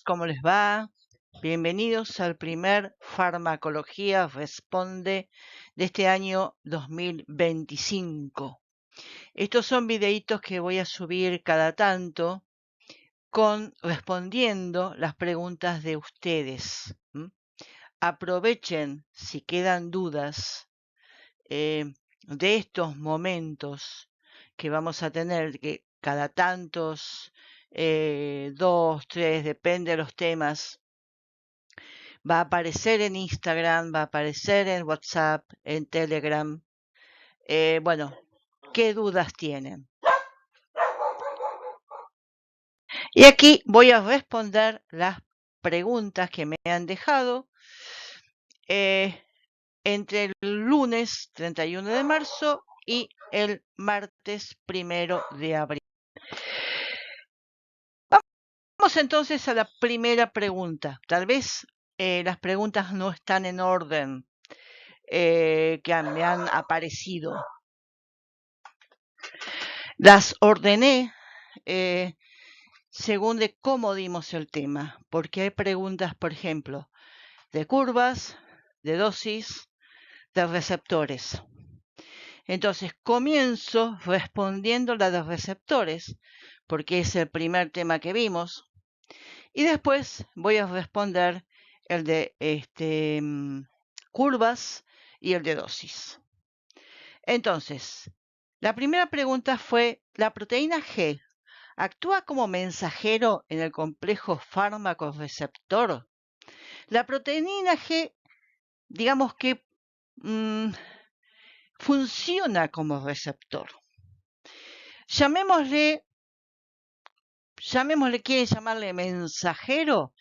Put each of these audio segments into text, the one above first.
¿Cómo les va? Bienvenidos al primer Farmacología Responde de este año 2025. Estos son videitos que voy a subir cada tanto respondiendo las preguntas de ustedes. Aprovechen si quedan dudas de estos momentos que vamos a tener, que cada tantos, 2, 3, depende de los temas, va a aparecer en Instagram, va a aparecer en WhatsApp, en Telegram. Bueno, ¿qué dudas tienen? Y aquí voy a responder las preguntas que me han dejado entre el lunes 31 de marzo y el martes 1 de abril. Vamos entonces a la primera pregunta. Tal vez las preguntas no están en orden que me han aparecido. Las ordené según de cómo dimos el tema, porque hay preguntas, por ejemplo, de curvas, de dosis, de receptores. Entonces, comienzo respondiendo la de receptores, porque es el primer tema que vimos, y después voy a responder el de curvas y el de dosis. Entonces, la primera pregunta fue, ¿la proteína G actúa como mensajero en el complejo fármaco-receptor? La proteína G, digamos que funciona como receptor. Llamémosle, ¿quieren llamarle mensajero?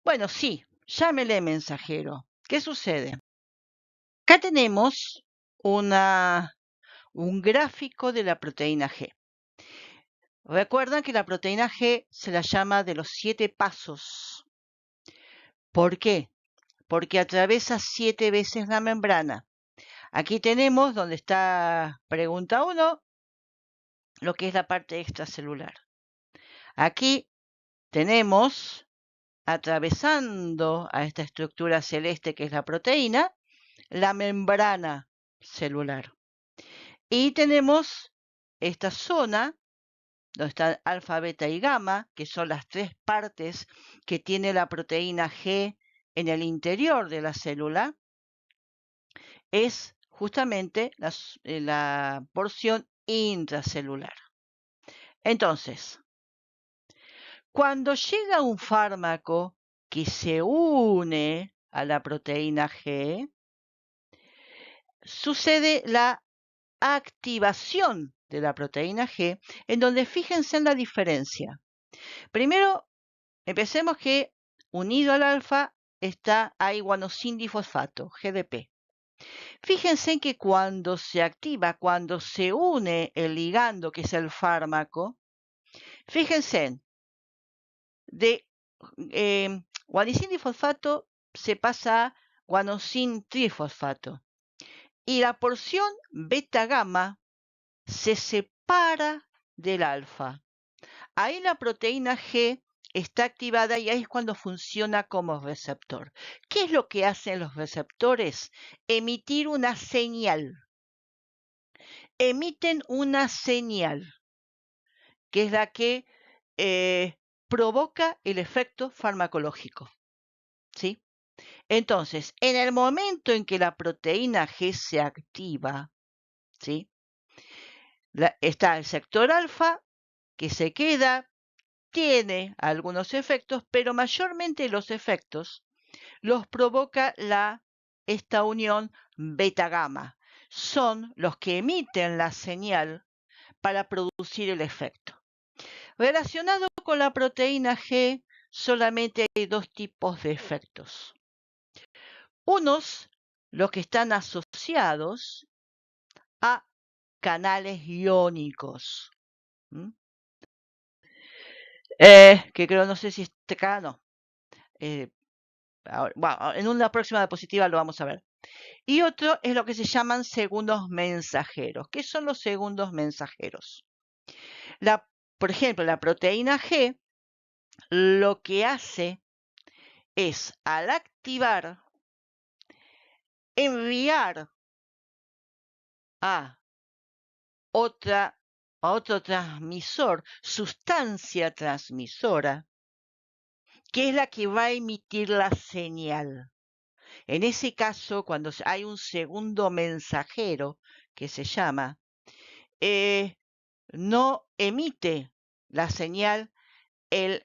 Bueno, sí, llámele mensajero. ¿Qué sucede? Acá tenemos un gráfico de la proteína G. Recuerdan que la proteína G se la llama de los 7 pasos. ¿Por qué? Porque atraviesa 7 veces la membrana. Aquí tenemos donde está pregunta 1, lo que es la parte extracelular. Aquí tenemos, atravesando a esta estructura celeste que es la proteína, la membrana celular. Y tenemos esta zona donde están alfa, beta y gamma, que son las 3 partes que tiene la proteína G en el interior de la célula, es justamente la porción intracelular. Entonces, cuando llega un fármaco que se une a la proteína G, sucede la activación de la proteína G, en donde fíjense en la diferencia. Primero, empecemos que unido al alfa hay guanosindifosfato, GDP. Fíjense en que cuando se activa, cuando se une el ligando, que es el fármaco, fíjense, de guanosindifosfato se pasa a guanosintrifosfato. Y la porción beta-gamma se separa del alfa. Ahí la proteína G está activada y ahí es cuando funciona como receptor. ¿Qué es lo que hacen los receptores? Emitir una señal. Emiten una señal, que es la que provoca el efecto farmacológico. ¿Sí? Entonces, en el momento en que la proteína G se activa, ¿sí? Está el sector alfa que se queda, tiene algunos efectos, pero mayormente los efectos los provoca esta unión beta-gamma. Son los que emiten la señal para producir el efecto. Relacionado con la proteína G, solamente hay 2 tipos de efectos. Unos, los que están asociados a canales iónicos. Que creo, no sé si está acá, no. Bueno, en una próxima diapositiva lo vamos a ver. Y otro es lo que se llaman segundos mensajeros. ¿Qué son los segundos mensajeros? Por ejemplo, la proteína G lo que hace es, al activar, enviar a otro transmisor, sustancia transmisora, que es la que va a emitir la señal. En ese caso, cuando hay un segundo mensajero, que se llama, no emite la señal el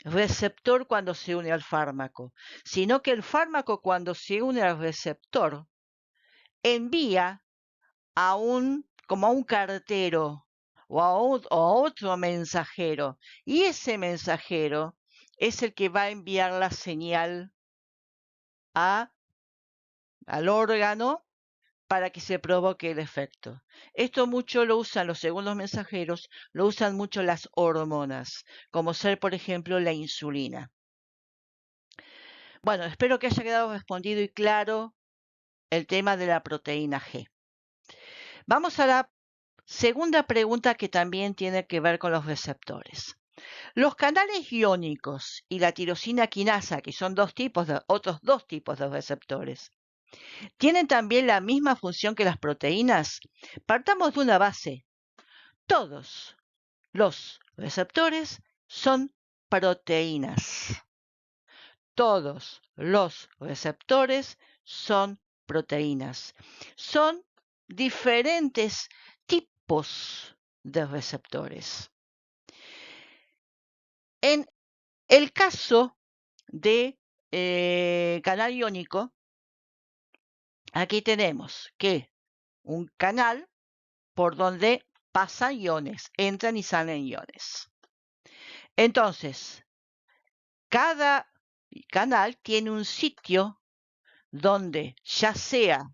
receptor cuando se une al fármaco, sino que el fármaco cuando se une al receptor envía como a un cartero o a otro mensajero, y ese mensajero es el que va a enviar la señal al órgano para que se provoque el efecto. Esto mucho lo usan los segundos mensajeros, lo usan mucho las hormonas, como ser, por ejemplo, la insulina. Bueno, espero que haya quedado respondido y claro el tema de la proteína G. Vamos a la segunda pregunta que también tiene que ver con los receptores. Los canales iónicos y la tirosina quinasa, que son otros dos tipos de receptores, ¿tienen también la misma función que las proteínas? Partamos de una base. Todos los receptores son proteínas. Todos los receptores son proteínas. Son diferentes tipos de receptores. En el caso de canal iónico, aquí tenemos que un canal por donde pasan iones, entran y salen iones. Entonces, cada canal tiene un sitio donde ya sea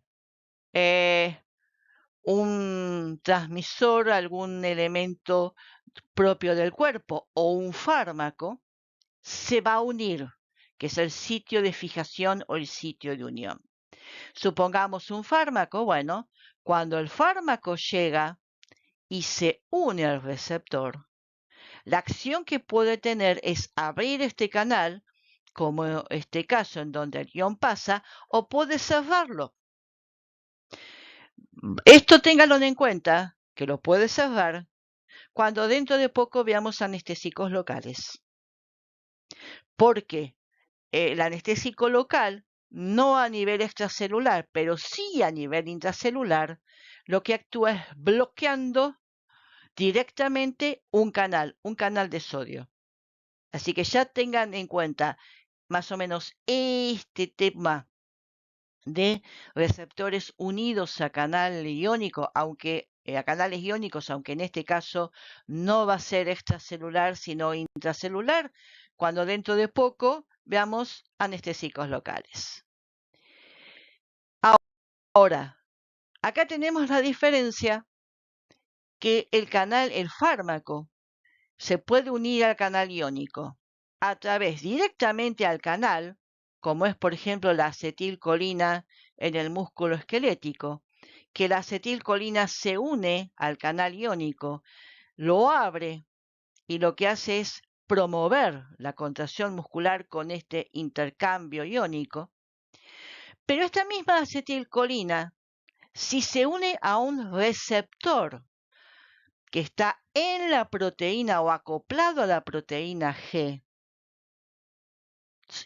un transmisor, algún elemento propio del cuerpo o un fármaco, se va a unir, que es el sitio de fijación o el sitio de unión. Supongamos un fármaco, bueno, cuando el fármaco llega y se une al receptor, la acción que puede tener es abrir este canal, como este caso en donde el ion pasa, o puede cerrarlo. Esto ténganlo en cuenta, que lo puede cerrar cuando dentro de poco veamos anestésicos locales. Porque el anestésico local, no a nivel extracelular, pero sí a nivel intracelular, lo que actúa es bloqueando directamente un canal de sodio. Así que ya tengan en cuenta más o menos este tema de receptores unidos a canal iónico, aunque a canales iónicos, aunque en este caso no va a ser extracelular, sino intracelular, cuando dentro de poco veamos anestésicos locales. Ahora, acá tenemos la diferencia que el fármaco, se puede unir al canal iónico a través directamente al canal, como es por ejemplo la acetilcolina en el músculo esquelético, que la acetilcolina se une al canal iónico, lo abre y lo que hace es promover la contracción muscular con este intercambio iónico. Pero esta misma acetilcolina, si se une a un receptor que está en la proteína o acoplado a la proteína G,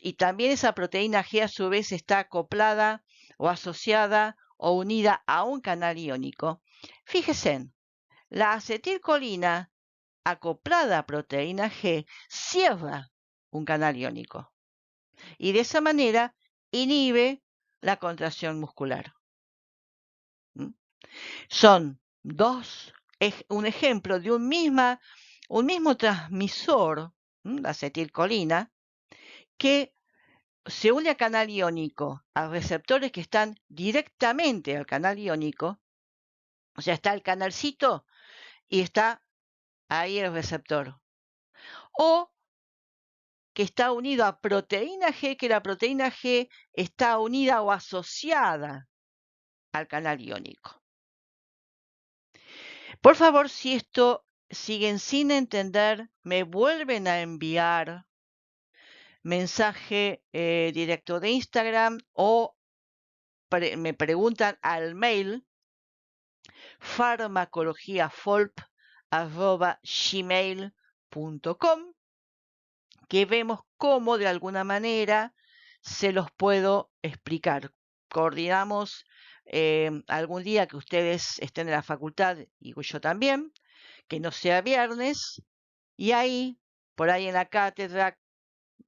y también esa proteína G a su vez está acoplada o asociada o unida a un canal iónico. Fíjense, la acetilcolina acoplada a proteína G cierra un canal iónico y de esa manera inhibe la contracción muscular. Son un ejemplo de un mismo transmisor, la acetilcolina, que se une al canal iónico a receptores que están directamente al canal iónico, o sea, está el canalcito y está ahí el receptor. O que está unido a proteína G, que la proteína G está unida o asociada al canal iónico. Por favor, si esto siguen sin entender, me vuelven a enviar mensaje directo de Instagram o me preguntan al mail farmacologiafolp@gmail.com, que vemos cómo de alguna manera se los puedo explicar. Coordinamos algún día que ustedes estén en la facultad y yo también, que no sea viernes, y ahí, por ahí en la cátedra,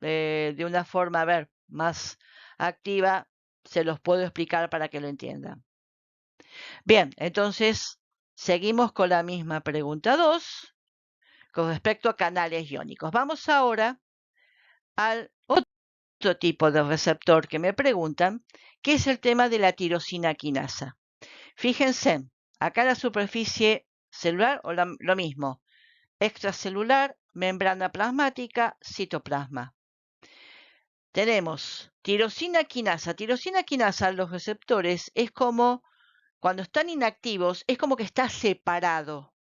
de una forma, a ver, más activa, se los puedo explicar para que lo entiendan. Bien, entonces seguimos con la misma pregunta 2 con respecto a canales iónicos. Vamos ahora al otro tipo de receptor que me preguntan, que es el tema de la tirosina quinasa. Fíjense, acá la superficie celular o lo mismo, extracelular, membrana plasmática, citoplasma. Tenemos tirosina quinasa. Tirosina quinasa, los receptores, es como, cuando están inactivos, es como que está separado.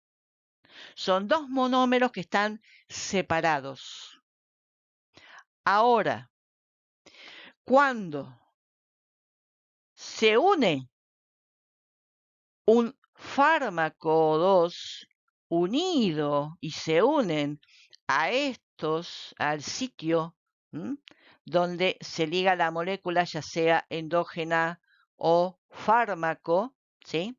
Son dos monómeros que están separados. Ahora, cuando se une un fármaco o dos unido y se unen a estos, al sitio donde se liga la molécula, ya sea endógena o fármaco, ¿sí?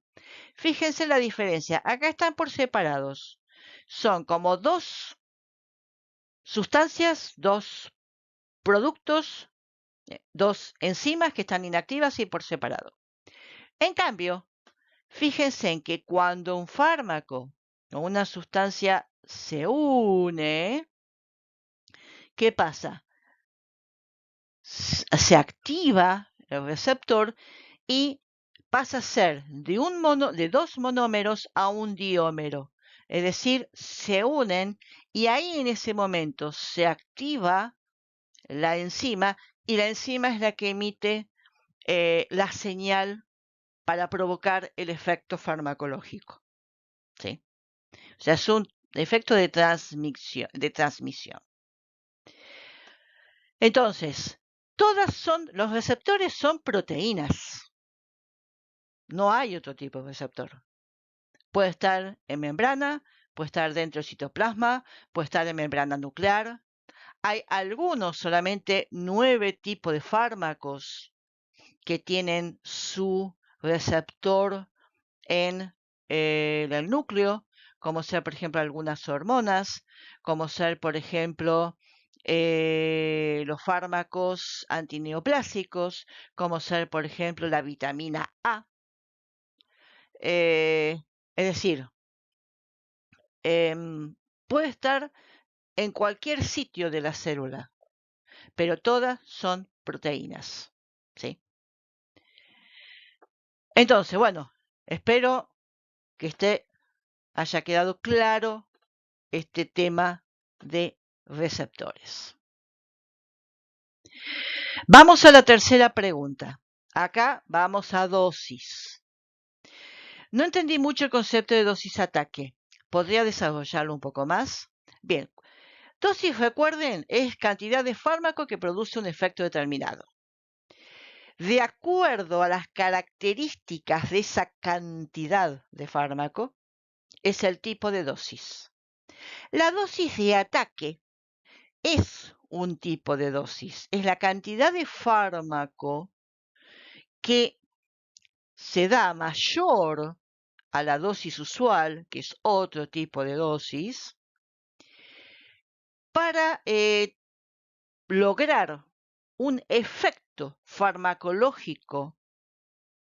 Fíjense la diferencia. Acá están por separados. Son como dos sustancias, dos productos, dos enzimas que están inactivas y por separado. En cambio, fíjense en que cuando un fármaco o una sustancia se une, ¿qué pasa? Se activa el receptor y pasa a ser de dos monómeros a un diómero. Es decir, se unen y ahí en ese momento se activa la enzima y la enzima es la que emite la señal para provocar el efecto farmacológico. ¿Sí? O sea, es un efecto de transmisión. Entonces, los receptores son proteínas. No hay otro tipo de receptor. Puede estar en membrana, puede estar dentro del citoplasma, puede estar en membrana nuclear. Hay algunos, solamente 9 tipos de fármacos que tienen su receptor en el núcleo, como ser, por ejemplo, algunas hormonas, como ser, por ejemplo, los fármacos antineoplásicos, como ser, por ejemplo, la vitamina A. Es decir, puede estar en cualquier sitio de la célula, pero todas son proteínas. ¿Sí? Entonces, bueno, espero que haya quedado claro este tema de receptores. Vamos a la tercera pregunta. Acá vamos a dosis. No entendí mucho el concepto de dosis-ataque. ¿Podría desarrollarlo un poco más? Bien. Dosis, recuerden, es cantidad de fármaco que produce un efecto determinado. De acuerdo a las características de esa cantidad de fármaco, es el tipo de dosis. La dosis de ataque es un tipo de dosis, es la cantidad de fármaco que se da mayor a la dosis usual, que es otro tipo de dosis, para lograr un efecto farmacológico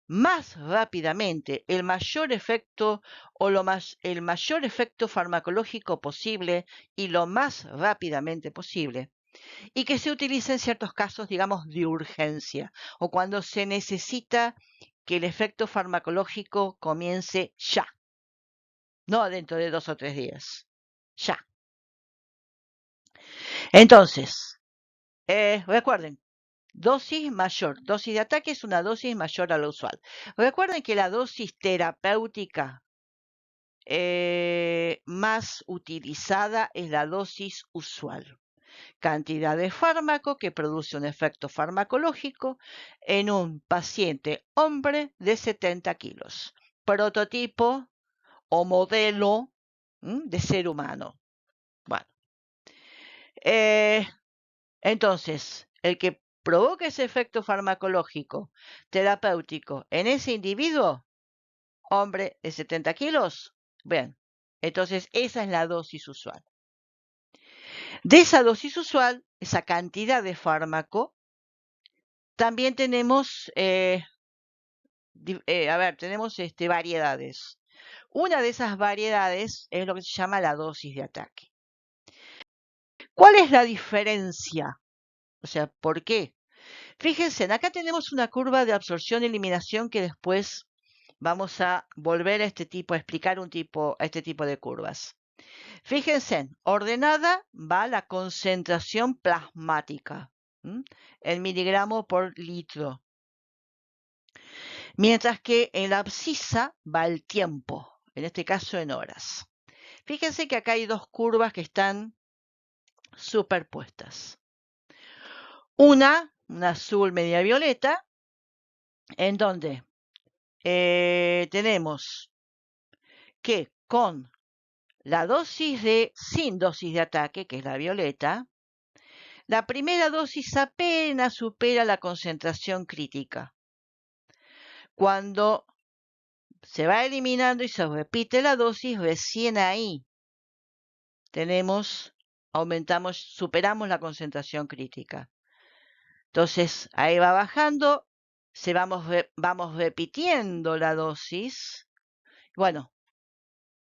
más rápidamente, el mayor efecto el mayor efecto farmacológico posible y lo más rápidamente posible. Y que se utiliza en ciertos casos, digamos, de urgencia o cuando se necesita que el efecto farmacológico comience ya, no dentro de 2 o 3 días, ya. Entonces, recuerden, dosis mayor, dosis de ataque es una dosis mayor a la usual. Recuerden que la dosis terapéutica más utilizada es la dosis usual. Cantidad de fármaco que produce un efecto farmacológico en un paciente hombre de 70 kilos. Prototipo o modelo de ser humano. Bueno, entonces, el que provoca ese efecto farmacológico terapéutico en ese individuo, hombre de 70 kilos, bien, entonces esa es la dosis usual. De esa dosis usual, esa cantidad de fármaco, también tenemos, tenemos variedades. Una de esas variedades es lo que se llama la dosis de ataque. ¿Cuál es la diferencia? O sea, ¿por qué? Fíjense, acá tenemos una curva de absorción y eliminación que después vamos a volver a explicar a este tipo de curvas. Fíjense, ordenada va la concentración plasmática, en miligramo por litro. Mientras que en la abscisa va el tiempo, en este caso en horas. Fíjense que acá hay dos curvas que están superpuestas. Una azul media violeta, en donde tenemos que con la sin dosis de ataque, que es la violeta, la primera dosis apenas supera la concentración crítica. Cuando se va eliminando y se repite la dosis, recién ahí superamos la concentración crítica. Entonces, ahí va bajando, vamos repitiendo la dosis. Bueno,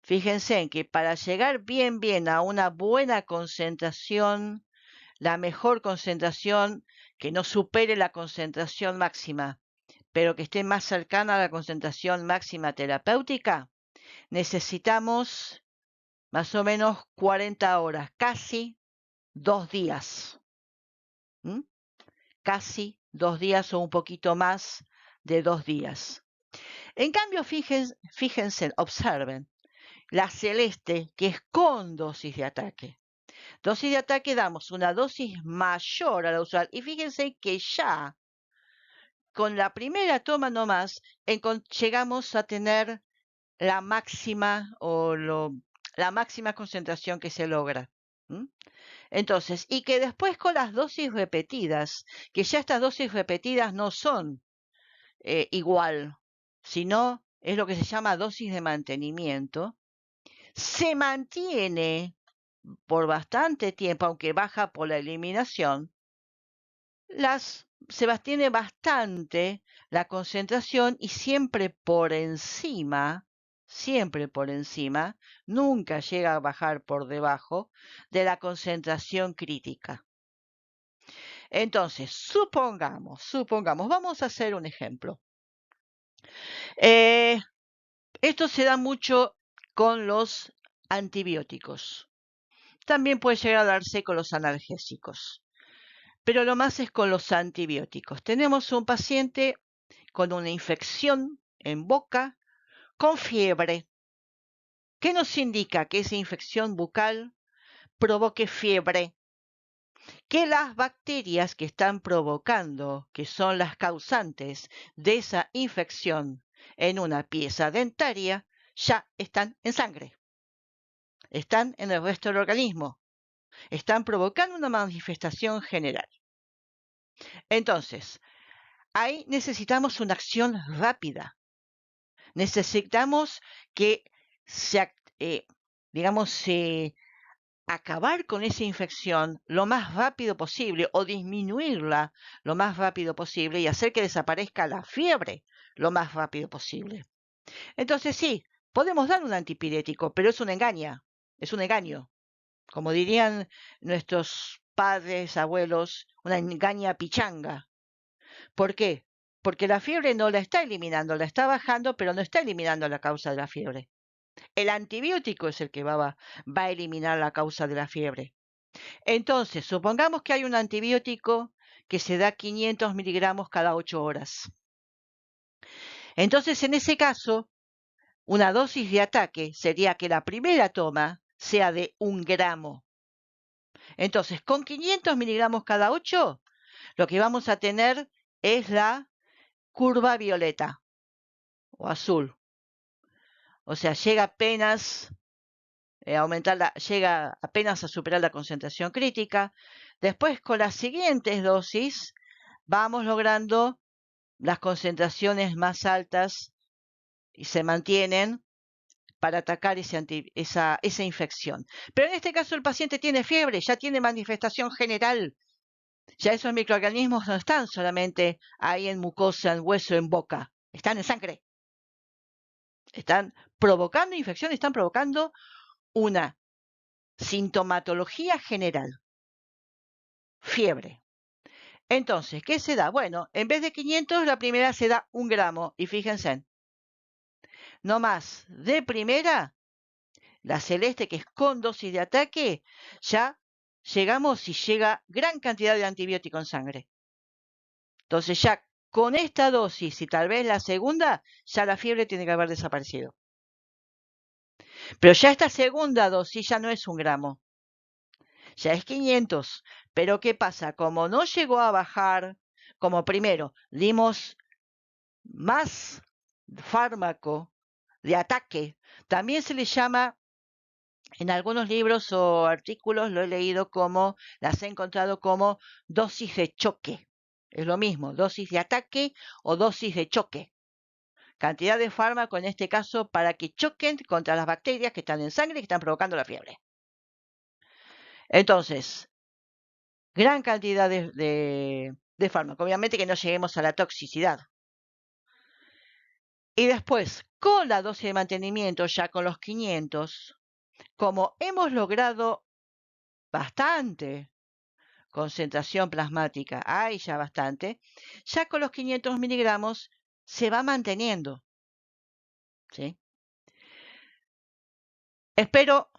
fíjense en que para llegar bien a una buena concentración, la mejor concentración que no supere la concentración máxima, pero que esté más cercana a la concentración máxima terapéutica, necesitamos más o menos 40 horas, casi 2 días. Casi 2 días o un poquito más de 2 días. En cambio, fíjense, observen, la celeste, que es con dosis de ataque. Dosis de ataque damos una dosis mayor a la usual. Y fíjense que ya con la primera toma nomás llegamos a tener la máxima la máxima concentración que se logra. Entonces, y que después con las dosis repetidas, que ya estas dosis repetidas no son igual, sino es lo que se llama dosis de mantenimiento, se mantiene por bastante tiempo, aunque baja por la eliminación, se mantiene bastante la concentración y siempre por encima, nunca llega a bajar por debajo de la concentración crítica. Entonces, supongamos, vamos a hacer un ejemplo. Esto se da mucho con los antibióticos. También puede llegar a darse con los analgésicos, pero lo más es con los antibióticos. Tenemos un paciente con una infección en boca, con fiebre. ¿Qué nos indica que esa infección bucal provoque fiebre? Que las bacterias que están provocando, que son las causantes de esa infección en una pieza dentaria, ya están en sangre. Están en el resto del organismo. Están provocando una manifestación general. Entonces, ahí necesitamos una acción rápida. Necesitamos que acabar con esa infección lo más rápido posible o disminuirla lo más rápido posible y hacer que desaparezca la fiebre lo más rápido posible. Entonces sí, podemos dar un antipirético, pero es un engaño. Como dirían nuestros padres, abuelos, una engaña pichanga. ¿Por qué? Porque la fiebre no la está eliminando, la está bajando, pero no está eliminando la causa de la fiebre. El antibiótico es el que va a eliminar la causa de la fiebre. Entonces, supongamos que hay un antibiótico que se da 500 miligramos cada 8 horas. Entonces, en ese caso, Una dosis de ataque sería que la primera toma sea de 1 gramo. Entonces, con 500 miligramos cada 8, lo que vamos a tener es la curva violeta o azul. O sea, llega apenas llega apenas a superar la concentración crítica. Después, con las siguientes dosis, vamos logrando las concentraciones más altas y se mantienen para atacar esa infección. Pero en este caso el paciente tiene fiebre, ya tiene manifestación general. Ya esos microorganismos no están solamente ahí en mucosa, en hueso, en boca. Están en sangre. Están provocando infección, están provocando una sintomatología general. Fiebre. Entonces, ¿qué se da? Bueno, en vez de 500, la primera se da 1 gramo. Y fíjense, no más de primera, la celeste, que es con dosis de ataque, ya llegamos si llega gran cantidad de antibiótico en sangre. Entonces ya con esta dosis y tal vez la segunda, ya la fiebre tiene que haber desaparecido. Pero ya esta segunda dosis ya no es 1 gramo, ya es 500. Pero ¿qué pasa? Como no llegó a bajar, como primero dimos más fármaco de ataque, también se le llama, en algunos libros o artículos lo he leído como, las he encontrado como dosis de choque. Es lo mismo, dosis de ataque o dosis de choque. Cantidad de fármaco, en este caso, para que choquen contra las bacterias que están en sangre y que están provocando la fiebre. Entonces, gran cantidad de fármaco. Obviamente que no lleguemos a la toxicidad. Y después, con la dosis de mantenimiento, ya con los 500, como hemos logrado bastante concentración plasmática, hay ya bastante, ya con los 500 miligramos se va manteniendo. ¿Sí? Espero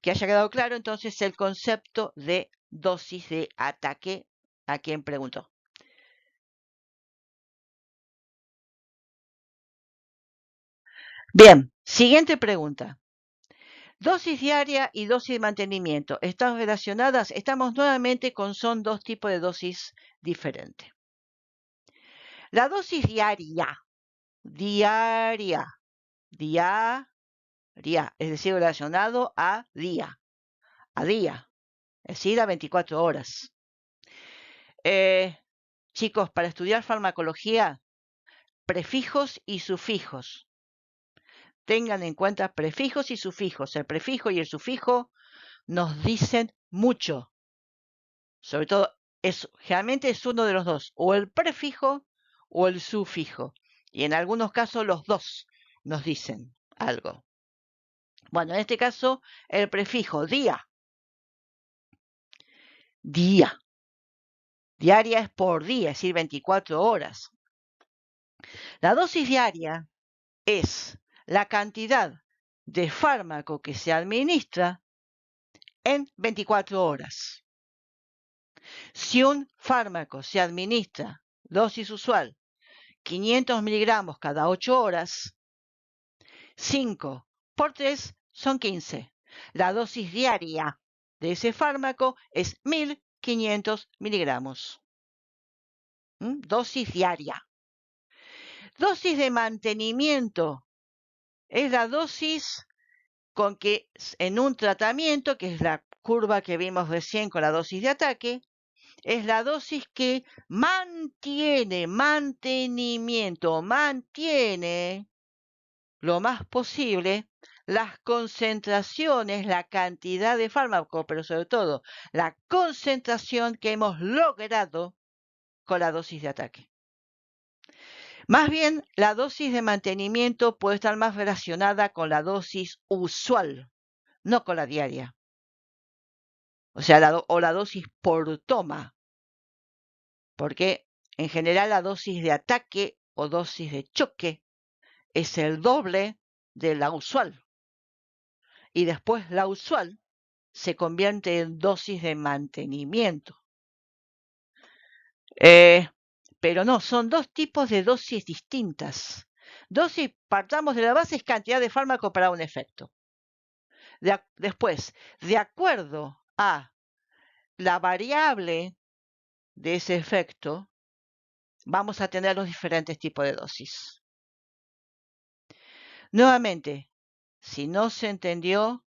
que haya quedado claro entonces el concepto de dosis de ataque a quien preguntó. Bien, siguiente pregunta. Dosis diaria y dosis de mantenimiento. ¿Están relacionadas? Estamos nuevamente con son dos tipos de dosis diferentes. La dosis diaria, es decir, relacionado a día, es decir, a 24 horas. Chicos, para estudiar farmacología, prefijos y sufijos. Tengan en cuenta prefijos y sufijos. El prefijo y el sufijo nos dicen mucho. Sobre todo, generalmente es uno de los dos, o el prefijo o el sufijo. Y en algunos casos los dos nos dicen algo. Bueno, en este caso, el prefijo día. Diaria es por día, es decir, 24 horas. La dosis diaria es la cantidad de fármaco que se administra en 24 horas. Si un fármaco se administra, dosis usual, 500 miligramos cada 8 horas, 5 por 3 son 15. La dosis diaria de ese fármaco es 1500 miligramos. Dosis diaria. Dosis de mantenimiento es la dosis con que en un tratamiento, que es la curva que vimos recién con la dosis de ataque, es la dosis que mantiene lo más posible las concentraciones, la cantidad de fármaco, pero sobre todo la concentración que hemos logrado con la dosis de ataque. Más bien, la dosis de mantenimiento puede estar más relacionada con la dosis usual, no con la diaria. O sea, la dosis por toma. Porque en general la dosis de ataque o dosis de choque es el doble de la usual. Y después la usual se convierte en dosis de mantenimiento. Pero no, son dos tipos de dosis distintas. Dosis, partamos de la base, es cantidad de fármaco para un efecto. Después, de acuerdo a la variable de ese efecto, vamos a tener los diferentes tipos de dosis. Nuevamente, si no se entendió,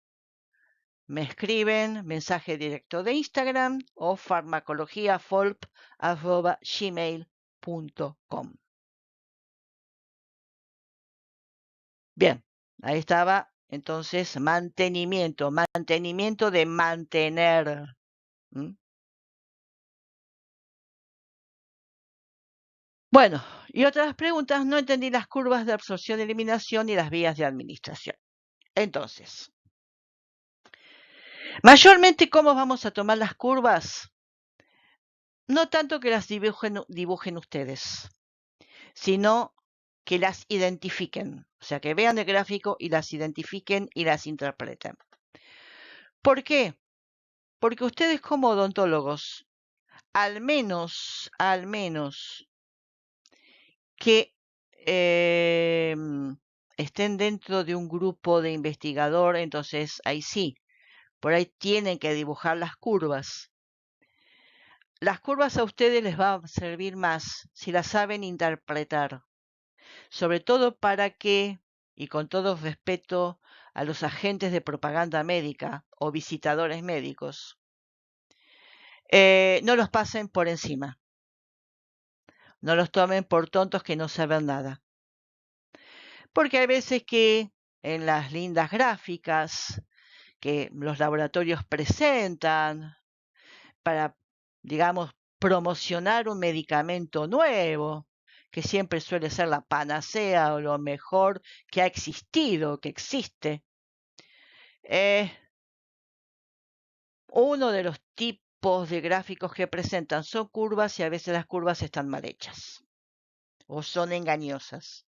me escriben mensaje directo de Instagram o farmacologiafolp@gmail.com. Bien, ahí estaba entonces mantenimiento de mantener. ¿Mm? Bueno, y otras preguntas, no entendí las curvas de absorción y eliminación y las vías de administración. Entonces, mayormente, ¿cómo vamos a tomar las curvas? No tanto que las dibujen ustedes, sino que las identifiquen. O sea, que vean el gráfico y las identifiquen y las interpreten. ¿Por qué? Porque ustedes como odontólogos, al menos que estén dentro de un grupo de investigador, entonces ahí sí, por ahí tienen que dibujar las curvas. Las curvas a ustedes les va a servir más si las saben interpretar, sobre todo para que, y con todo respeto a los agentes de propaganda médica o visitadores médicos, no los pasen por encima, no los tomen por tontos que no saben nada. Porque hay veces que en las lindas gráficas que los laboratorios presentan para, digamos, promocionar un medicamento nuevo, que siempre suele ser la panacea o lo mejor que ha existido, que existe. Uno de los tipos de gráficos que presentan son curvas y a veces las curvas están mal hechas o son engañosas.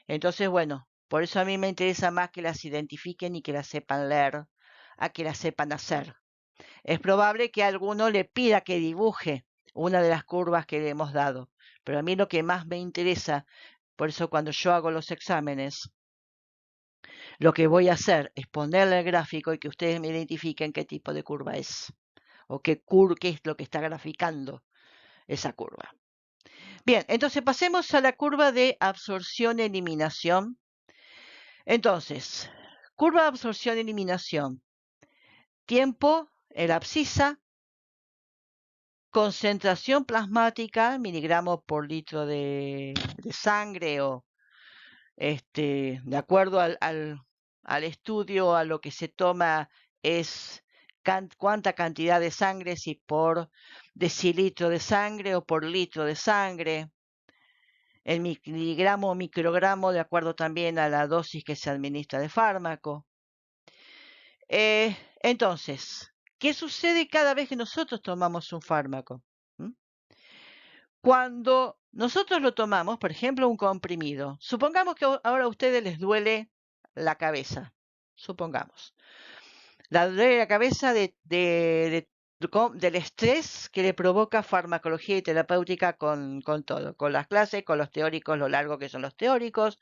Entonces, bueno, por eso a mí me interesa más que las identifiquen y que las sepan leer, a que las sepan hacer. Es probable que a alguno le pida que dibuje una de las curvas que le hemos dado, pero a mí lo que más me interesa, por eso cuando yo hago los exámenes, lo que voy a hacer es ponerle el gráfico y que ustedes me identifiquen qué tipo de curva es o qué es lo que está graficando esa curva. Bien, entonces pasemos a la curva de absorción-eliminación. Entonces, curva de absorción-eliminación. Tiempo, el abscisa, concentración plasmática, miligramos por litro de sangre o de acuerdo al estudio, a lo que se toma es cuánta cantidad de sangre, si por decilitro de sangre o por litro de sangre. El miligramo o microgramo de acuerdo también a la dosis que se administra de fármaco. Entonces, ¿qué sucede cada vez que nosotros tomamos un fármaco? Cuando nosotros lo tomamos, por ejemplo, un comprimido, supongamos que ahora a ustedes les duele la cabeza, supongamos. Duele la cabeza del estrés que le provoca farmacología y terapéutica con todo, con las clases, con los teóricos, lo largo que son los teóricos,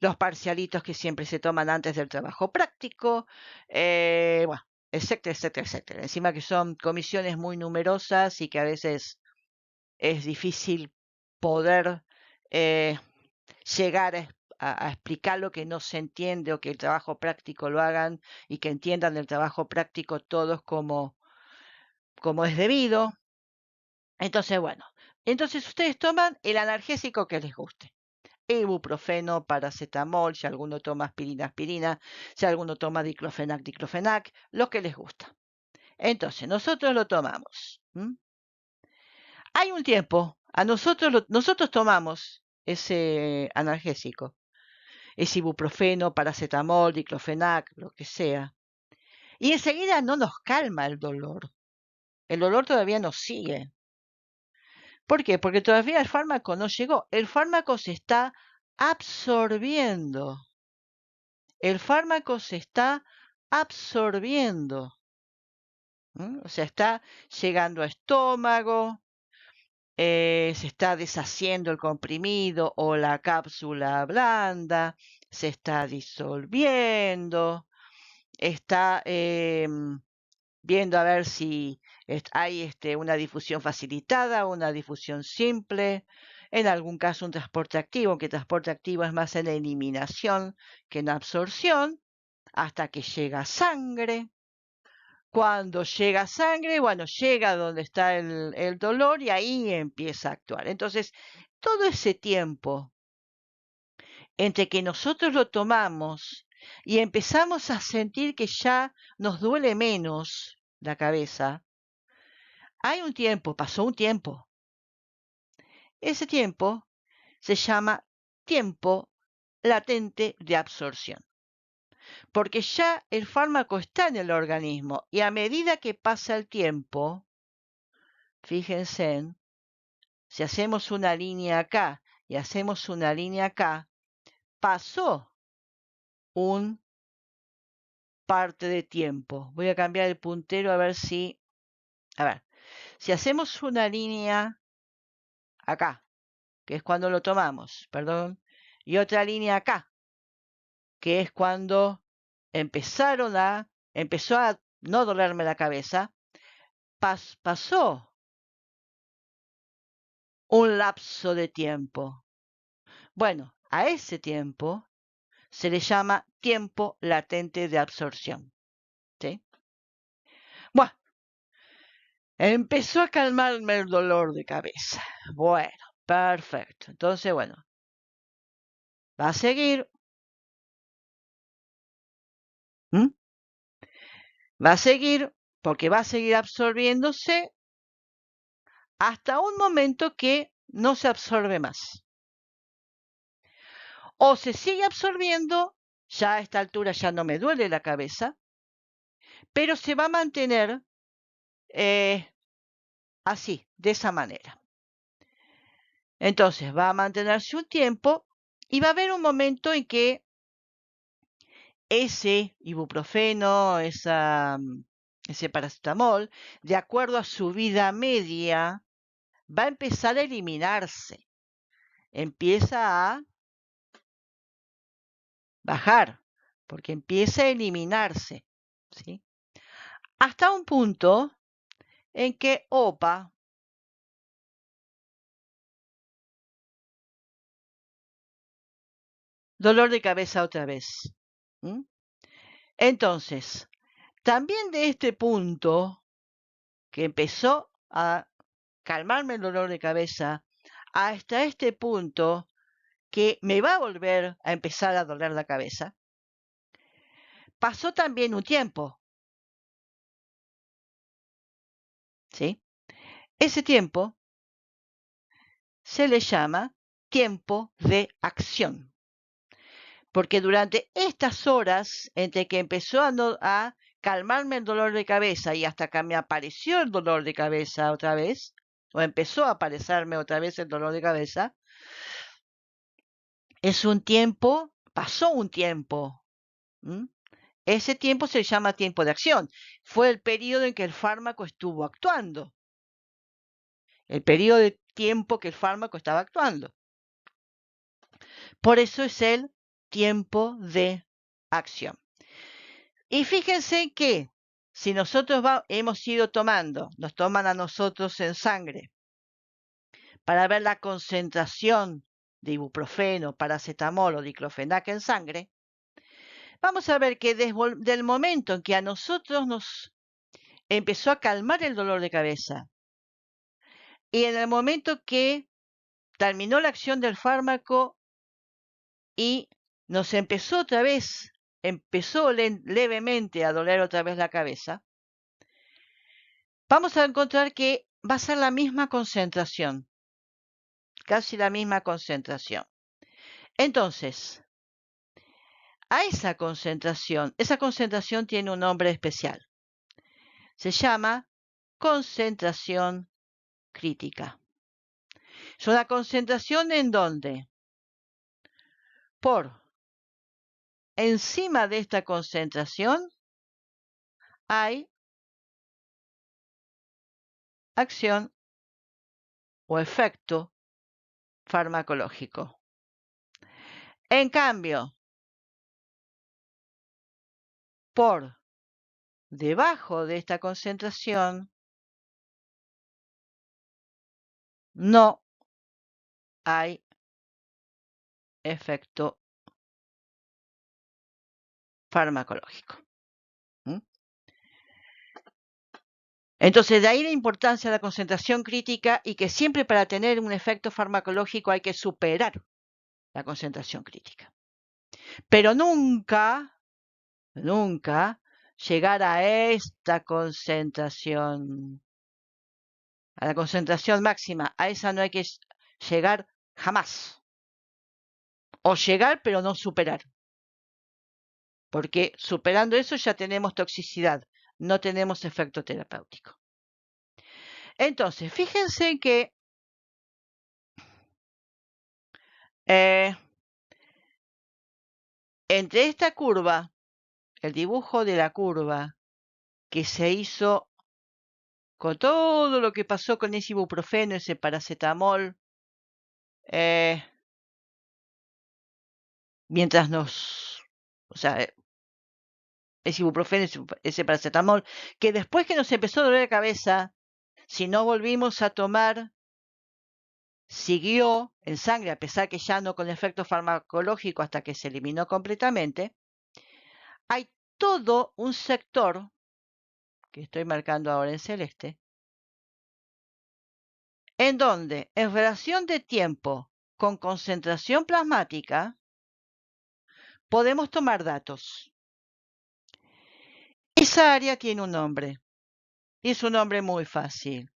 los parcialitos que siempre se toman antes del trabajo práctico, bueno, etcétera, etcétera, etcétera. Encima que son comisiones muy numerosas y que a veces es difícil poder llegar a explicar lo que no se entiende o que el trabajo práctico lo hagan y que entiendan el trabajo práctico todos como es debido. Entonces, bueno, entonces ustedes toman el analgésico que les guste. Ibuprofeno, paracetamol, si alguno toma aspirina, si alguno toma diclofenac, lo que les gusta. Entonces, nosotros lo tomamos. Hay un tiempo, nosotros tomamos ese analgésico, ese ibuprofeno, paracetamol, diclofenac, lo que sea, y enseguida no nos calma el dolor. El dolor todavía nos sigue. ¿Por qué? Porque todavía el fármaco no llegó. El fármaco se está absorbiendo. El fármaco se está absorbiendo. O sea, está llegando a estómago, se está deshaciendo el comprimido o la cápsula blanda, se está disolviendo, está viendo a ver si hay una difusión facilitada, una difusión simple, en algún caso un transporte activo, aunque transporte activo es más en eliminación que en absorción, hasta que llega sangre. Cuando llega sangre, bueno, llega donde está el dolor y ahí empieza a actuar. Entonces, todo ese tiempo entre que nosotros lo tomamos y empezamos a sentir que ya nos duele menos la cabeza, hay un tiempo, pasó un tiempo. Ese tiempo se llama tiempo latente de absorción, porque ya el fármaco está en el organismo y a medida que pasa el tiempo, fíjense, si hacemos una línea acá y hacemos una línea acá, pasó un parte de tiempo. Voy a cambiar el puntero a ver si... A ver, si hacemos una línea acá, que es cuando lo tomamos, perdón, y otra línea acá, que es cuando empezó a no dolerme la cabeza, pasó un lapso de tiempo. Bueno, a ese tiempo se le llama tiempo latente de absorción. ¿Sí? Bueno, empezó a calmarme el dolor de cabeza. Bueno, perfecto. Entonces, bueno, va a seguir. ¿Mm? Va a seguir porque va a seguir absorbiéndose hasta un momento que no se absorbe más. O se sigue absorbiendo, ya a esta altura ya no me duele la cabeza, pero se va a mantener así, de esa manera. Entonces va a mantenerse un tiempo y va a haber un momento en que ese ibuprofeno, ese paracetamol, de acuerdo a su vida media, va a empezar a eliminarse. Empieza a bajar, porque empieza a eliminarse, ¿sí? Hasta un punto en que, opa, dolor de cabeza otra vez. ¿Mm? Entonces, también de este punto que empezó a calmarme el dolor de cabeza, hasta este punto que me va a volver a empezar a doler la cabeza, pasó también un tiempo, ¿sí? Ese tiempo se le llama tiempo de acción, porque durante estas horas, entre que empezó a calmarme el dolor de cabeza y hasta que me apareció el dolor de cabeza otra vez, o empezó a aparecerme otra vez el dolor de cabeza, es un tiempo, pasó un tiempo. ¿Mm? Ese tiempo se llama tiempo de acción. Fue el periodo en que el fármaco estuvo actuando. El periodo de tiempo que el fármaco estaba actuando. Por eso es el tiempo de acción. Y fíjense que si nosotros hemos ido tomando, nos toman a nosotros en sangre para ver la concentración de ibuprofeno, paracetamol o diclofenac en sangre, vamos a ver que desde el momento en que a nosotros nos empezó a calmar el dolor de cabeza y en el momento que terminó la acción del fármaco y nos empezó otra vez, empezó levemente a doler otra vez la cabeza, vamos a encontrar que va a ser la misma concentración, casi la misma concentración. Entonces, a esa concentración tiene un nombre especial. Se llama concentración crítica. Es una concentración en donde por encima de esta concentración hay acción o efecto farmacológico. En cambio, por debajo de esta concentración no hay efecto farmacológico. Entonces, de ahí la importancia de la concentración crítica y que siempre para tener un efecto farmacológico hay que superar la concentración crítica. Pero nunca llegar a esta concentración, a la concentración máxima. A esa no hay que llegar jamás. O llegar, pero no superar. Porque superando eso ya tenemos toxicidad, no tenemos efecto terapéutico. Entonces, fíjense que entre esta curva, el dibujo de la curva que se hizo con todo lo que pasó con ese ibuprofeno, ese paracetamol, mientras ese ibuprofeno, ese paracetamol, que después que nos empezó a doler la cabeza, si no volvimos a tomar, siguió en sangre, a pesar que ya no con efecto farmacológico hasta que se eliminó completamente. Hay todo un sector, que estoy marcando ahora en celeste, en donde en relación de tiempo con concentración plasmática podemos tomar datos. Esa área tiene un nombre, y es un nombre muy fácil.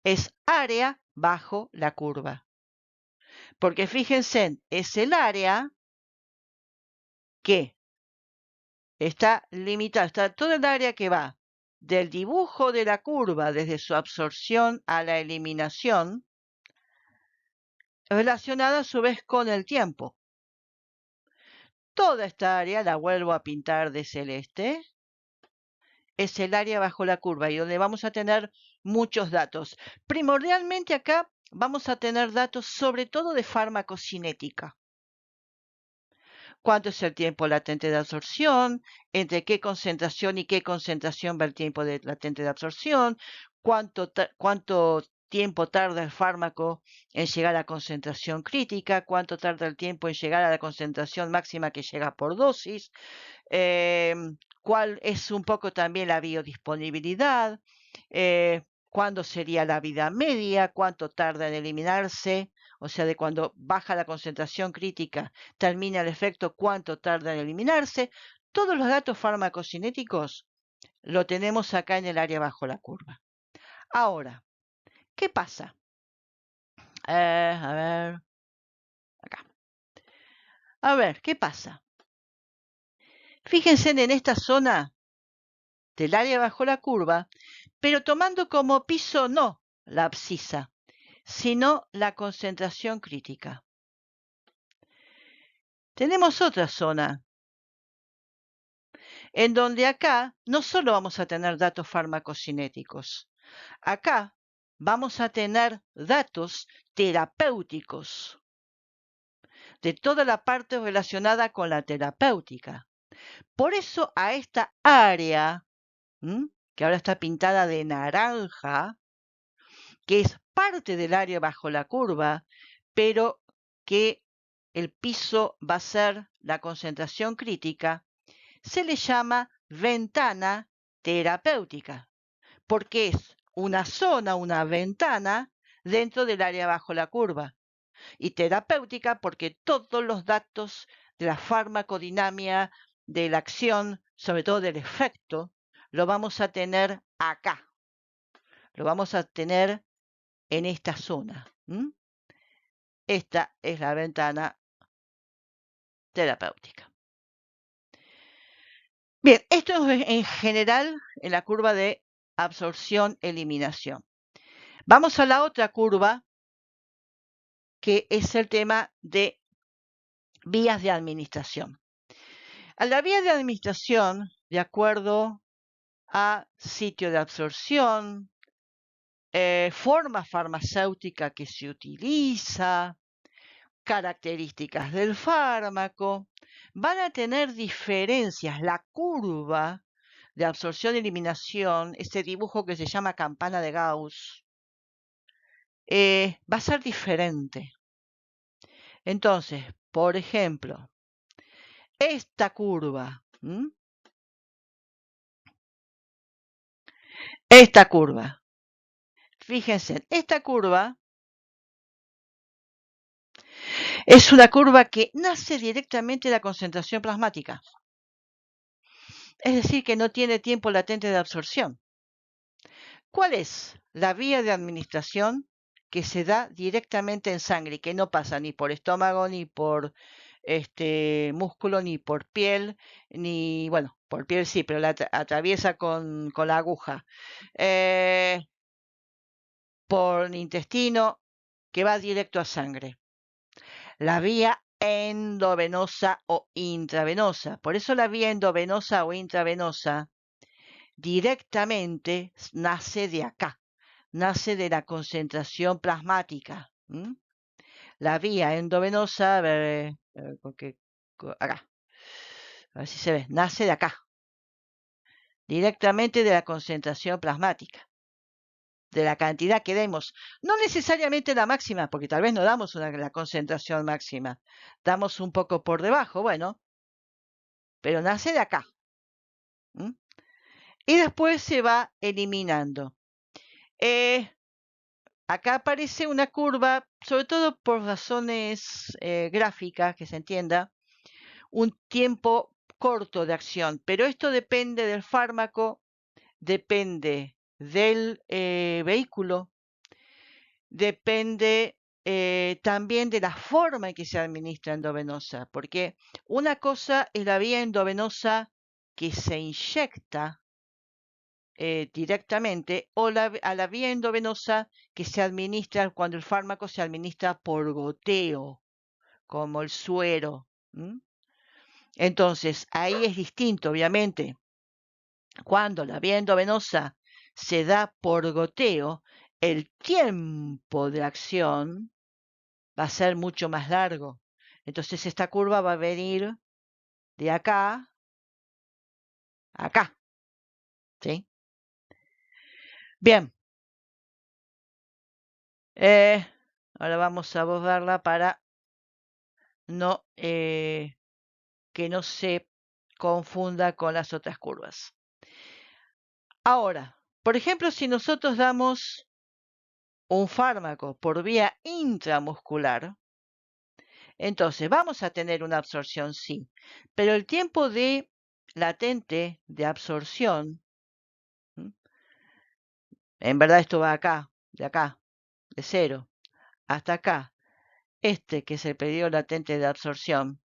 Es área bajo la curva. Porque fíjense, es el área que está limitada, está todo el área que va del dibujo de la curva desde su absorción a la eliminación, relacionada a su vez con el tiempo. Toda esta área, la vuelvo a pintar de celeste, es el área bajo la curva y donde vamos a tener muchos datos. Primordialmente acá vamos a tener datos sobre todo de farmacocinética. ¿Cuánto es el tiempo latente de absorción? ¿Entre qué concentración y qué concentración va el tiempo latente de absorción? ¿Cuánto tiempo tarda el fármaco en llegar a la concentración crítica? ¿Cuánto tarda el tiempo en llegar a la concentración máxima que llega por dosis? ¿Cuál es un poco también la biodisponibilidad? ¿Cuándo sería la vida media? ¿Cuánto tarda en eliminarse? O sea, de cuando baja la concentración crítica, termina el efecto, cuánto tarda en eliminarse. Todos los datos farmacocinéticos lo tenemos acá en el área bajo la curva. Ahora, ¿qué pasa? A ver, acá. A ver, ¿qué pasa? Fíjense en esta zona del área bajo la curva, pero tomando como piso no la abscisa, sino la concentración crítica. Tenemos otra zona en donde acá no solo vamos a tener datos farmacocinéticos, acá vamos a tener datos terapéuticos de toda la parte relacionada con la terapéutica. Por eso a esta área, que ahora está pintada de naranja, que es parte del área bajo la curva, pero que el piso va a ser la concentración crítica, se le llama ventana terapéutica, porque es una zona, una ventana dentro del área bajo la curva. Y terapéutica porque todos los datos de la farmacodinámica, de la acción, sobre todo del efecto, lo vamos a tener acá. Lo vamos a tener en esta zona. Esta es la ventana terapéutica. Bien, esto es en general en la curva de absorción-eliminación. Vamos a la otra curva, que es el tema de vías de administración. A la vía de administración, de acuerdo a sitio de absorción, forma farmacéutica que se utiliza, características del fármaco, van a tener diferencias. La curva de absorción-eliminación, ese dibujo que se llama campana de Gauss, va a ser diferente. Entonces, por ejemplo, esta curva, fíjense, esta curva es una curva que nace directamente de la concentración plasmática. Es decir, que no tiene tiempo latente de absorción. ¿Cuál es la vía de administración que se da directamente en sangre y que no pasa ni por estómago, ni por músculo, ni por piel, ni, bueno, por piel sí, pero la atraviesa con la aguja, por intestino, que va directo a sangre? La vía endovenosa o intravenosa. Por eso la vía endovenosa o intravenosa directamente nace de acá, nace de la concentración plasmática. La vía endovenosa, a ver, acá, a ver si se ve, nace de acá, directamente de la concentración plasmática, de la cantidad que demos. No necesariamente la máxima, porque tal vez no damos la concentración máxima, damos un poco por debajo, bueno, pero nace de acá. Y después se va eliminando. Acá aparece una curva, sobre todo por razones gráficas, que se entienda, un tiempo corto de acción, pero esto depende del fármaco, depende del vehículo, depende también de la forma en que se administra endovenosa, porque una cosa es la vía endovenosa que se inyecta directamente o a la vía endovenosa que se administra cuando el fármaco se administra por goteo, como el suero. Entonces, ahí es distinto, obviamente. Cuando la vía endovenosa se da por goteo, el tiempo de acción va a ser mucho más largo. Entonces, esta curva va a venir de acá a acá. ¿Sí? Bien. Ahora vamos a borrarla para no que no se confunda con las otras curvas. Ahora, por ejemplo, si nosotros damos un fármaco por vía intramuscular, entonces vamos a tener una absorción, sí, pero el tiempo de latente de absorción, en verdad esto va acá, de 0 hasta acá, que es el periodo latente de absorción,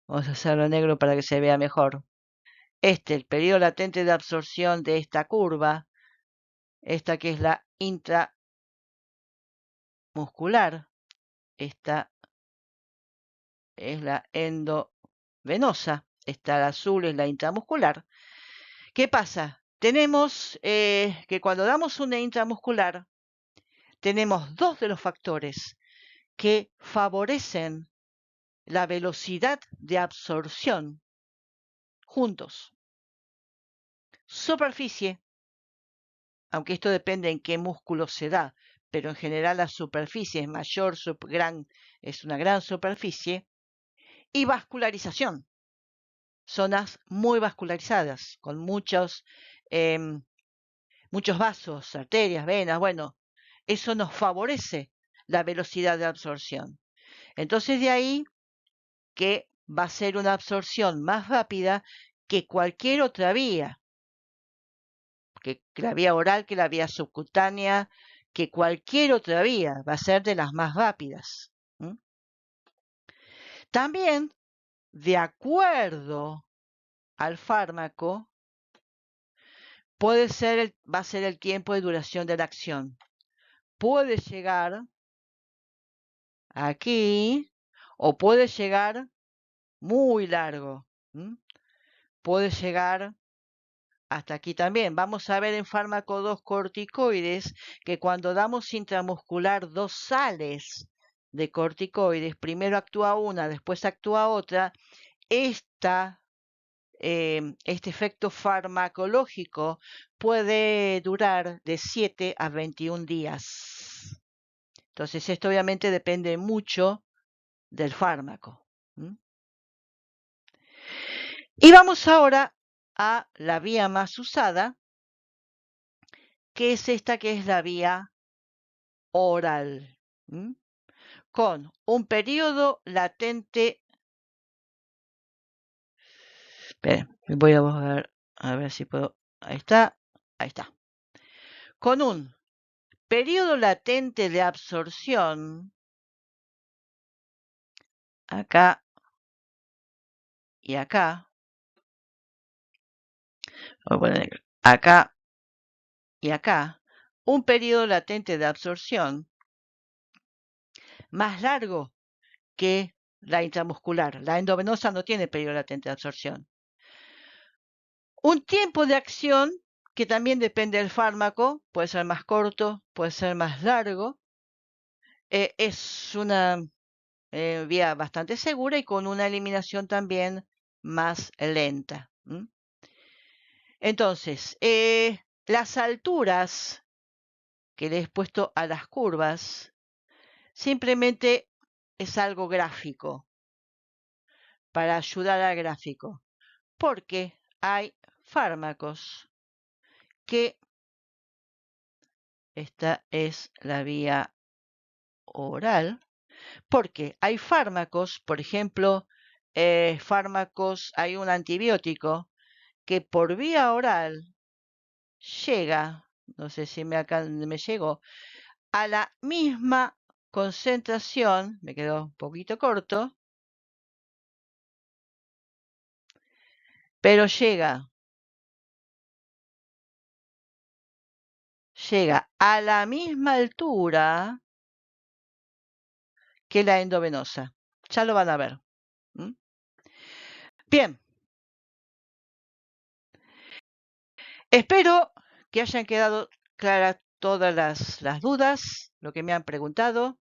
vamos a hacerlo negro para que se vea mejor. El periodo latente de absorción de esta curva, esta que es la intramuscular, esta es la endovenosa, esta azul es la intramuscular. ¿Qué pasa? Tenemos que cuando damos una intramuscular, tenemos dos de los factores que favorecen la velocidad de absorción juntos. Superficie, aunque esto depende en qué músculo se da, pero en general la superficie es mayor, es una gran superficie, y vascularización, zonas muy vascularizadas, con muchos vasos, arterias, venas, bueno, eso nos favorece la velocidad de absorción. Entonces de ahí que va a ser una absorción más rápida que cualquier otra vía, que la vía oral, que la vía subcutánea, que cualquier otra vía va a ser de las más rápidas. También, de acuerdo al fármaco, va a ser el tiempo de duración de la acción. Puede llegar aquí o puede llegar muy largo. Puede llegar hasta aquí también. Vamos a ver en fármaco 2 corticoides que cuando damos intramuscular 2 sales de corticoides, primero actúa una, después actúa otra, este efecto farmacológico puede durar de 7 a 21 días. Entonces, esto obviamente depende mucho del fármaco. Y vamos ahora a la vía más usada, que es esta, que es la vía oral, con un periodo latente. Esperen, voy a ver si puedo. Ahí está, ahí está. Con un periodo latente de absorción, acá y acá. Voy a poner acá y acá. Un periodo latente de absorción más largo que la intramuscular. La endovenosa no tiene periodo latente de absorción. Un tiempo de acción que también depende del fármaco, puede ser más corto, puede ser más largo. Es una vía bastante segura y con una eliminación también más lenta. Entonces, las alturas que le he puesto a las curvas simplemente es algo gráfico, para ayudar al gráfico, porque hay fármacos que esta es la vía oral, porque hay fármacos, por ejemplo, hay un antibiótico que por vía oral llega, no sé si me llegó, a la misma concentración, me quedó un poquito corto, pero llega a la misma altura que la endovenosa. Ya lo van a ver. Bien. Espero que hayan quedado claras todas las dudas, lo que me han preguntado.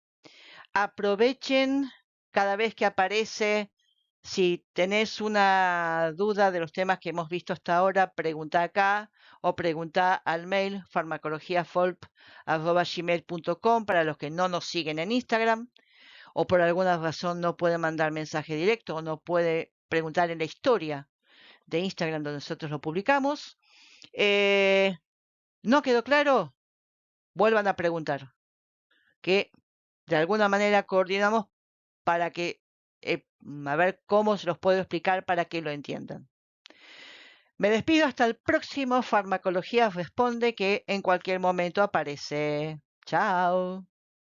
Aprovechen cada vez que aparece. Si tenés una duda de los temas que hemos visto hasta ahora, pregunta acá o pregunta al mail farmacologiafolp@gmail.com para los que no nos siguen en Instagram o por alguna razón no puede mandar mensaje directo o no puede preguntar en la historia de Instagram donde nosotros lo publicamos. ¿No quedó claro? Vuelvan a preguntar, que de alguna manera coordinamos para que, a ver cómo se los puedo explicar para que lo entiendan. Me despido hasta el próximo Farmacología Responde, que en cualquier momento aparece. Chao.